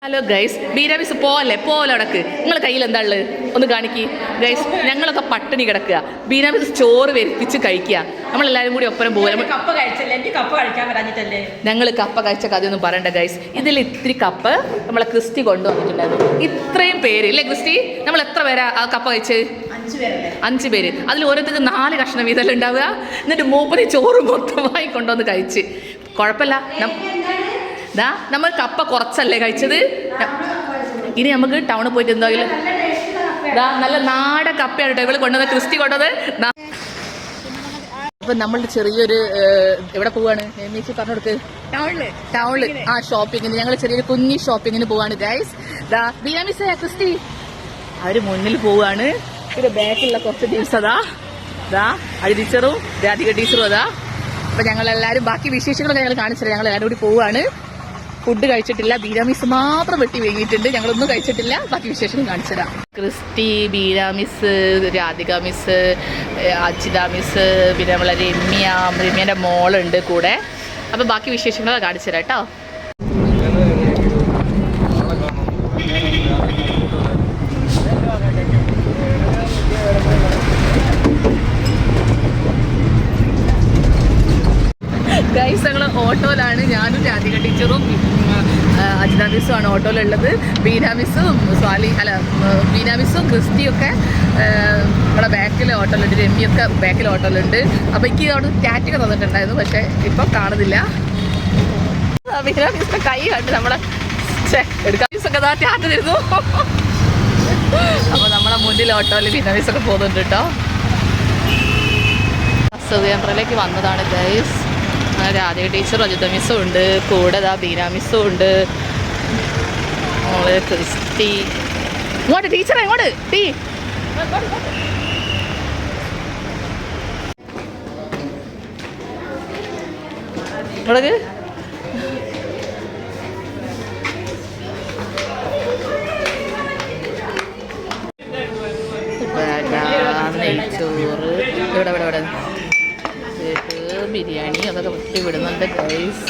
Hello guys, ബീരാമിസ് പോലെ അടക്ക്. നിങ്ങൾ കയ്യിൽ എന്താ ഉള്ളത് ഒന്ന് കാണിക്ക് ഗൈസ്. ഞങ്ങളൊക്കെ പട്ടിണി കിടക്കുക, ബീരാമിസ് ചോറ് വരുത്തിച്ച് കഴിക്കുക. നമ്മളെല്ലാവരും കൂടി ഒപ്പരം പോകുക. ഞങ്ങൾ കപ്പ കഴിച്ച കഥയൊന്നും പറയണ്ട ഗൈസ്. ഇതിൽ ഇത്തിരി കപ്പ് നമ്മളെ ക്രിസ്റ്റി കൊണ്ടുവന്നിട്ടുണ്ടായിരുന്നു. ഇത്രയും പേര് ഇല്ലേ ക്രിസ്റ്റി? നമ്മൾ എത്ര പേരാ ആ കപ്പ കഴിച്ച്? 5 പേര്. അതിൽ ഓരോരുത്തർക്ക് 4 കഷ്ണം വീതം ഉണ്ടാവുക. എന്നിട്ട് മൂപ്പര് ചോറ് മൊത്തമായി കൊണ്ടുവന്ന് കഴിച്ച്. കുഴപ്പമില്ല, നമ്മൾ കപ്പ കുറച്ചല്ലേ കഴിച്ചത്. ഇനി നമുക്ക് ടൗണിൽ പോയിട്ട് എന്തായാലും നല്ല നാടൻ കപ്പയാണ് കേട്ടോ ഇവള് കൊണ്ടുവന്നത്, ക്രിസ്റ്റി കൊണ്ടുവന്നത്. അപ്പൊ നമ്മൾ ചെറിയൊരു എവിടെ പോവാണ് ചേച്ചി പറഞ്ഞു കൊടുക്ക്? ടൗണില് ആ ഷോപ്പിങ്ങിന്. ഞങ്ങൾ ചെറിയൊരു കുഞ്ഞി ഷോപ്പിങ്ങിന് പോവാണ് ഗൈസ്. ബിയാമിസ് ക്രിസ്റ്റി അവര് മുന്നിൽ പോവാണ്. പിന്നെ ബാക്കിലുള്ള കുറച്ച് ടീംസ് അടി ടീച്ചറും രാധിക ടീച്ചറും അപ്പൊ ഞങ്ങളെല്ലാരും ബാക്കി വിശേഷങ്ങളൊക്കെ ഞങ്ങൾ കാണിച്ചില്ല. ഞങ്ങൾ എല്ലാവരും കൂടി പോവാണ്. ഫുഡ് കഴിച്ചിട്ടില്ല, ബീരാമിസ് മാത്രം വെട്ടി വേങ്ങിയിട്ടുണ്ട്. ഞങ്ങളൊന്നും കഴിച്ചിട്ടില്ല. ബാക്കി വിശേഷം കാണിച്ചുതരാം. ക്രിസ്റ്റി, ബീരാമിസ്, രാധിക മിസ്, അജിത മിസ്, പിന്നെ നമ്മളെ രമ്യൻ്റെ മോളുണ്ട് കൂടെ. അപ്പോൾ ബാക്കി വിശേഷങ്ങളൊക്കെ കാണിച്ചുതരാം കേട്ടോ. ഗൈസ്, ഞങ്ങൾ ഓട്ടോയിലാണ്. ഞാനും രാധിക ടീച്ചറും അജിത മിസ്സുമാണ് ഓട്ടോയിലുള്ളത്. ബീനാമിസും ക്രിസ്റ്റിയും ഒക്കെ നമ്മുടെ ബാക്കിൽ ഓട്ടോയിലുണ്ട്. രമ്യൊക്കെ ബാക്കിൽ ഓട്ടോയിലുണ്ട്. അപ്പോൾ എനിക്ക് അവിടെ ടാറ്റൊക്കെ തന്നിട്ടുണ്ടായിരുന്നു, പക്ഷേ ഇപ്പം കാണുന്നില്ല. ബീനാമിസിന്റെ കൈ കണ്ട് നമ്മളെ എടുക്കാൻ മിസ്സൊക്കെ ടാറ്റ തരുന്നു. അപ്പോൾ നമ്മളെ മുന്നിൽ ഓട്ടോയിൽ ബീനാമിസൊക്കെ പോകുന്നുണ്ട് കേട്ടോ. കേന്ദ്രയിലേക്ക് വന്നതാണ് ഗൈസ്. രാധിക ടീച്ചറും അജിത മിസ്സും ഉണ്ട് കൂടെ. ബീനാമിസ്സും ഉണ്ട്. മോള് ക്രിസ്റ്റി ഇങ്ങോട്ട്, ടീച്ചറെ ഇങ്ങോട്ട്. ഇങ്ങോട്ട് നെയ്ച്ചോറ് ഇവിടെ ബിരിയാണി അതൊക്കെ വിട്ട് വിടുന്നുണ്ട് ഗൈസ്.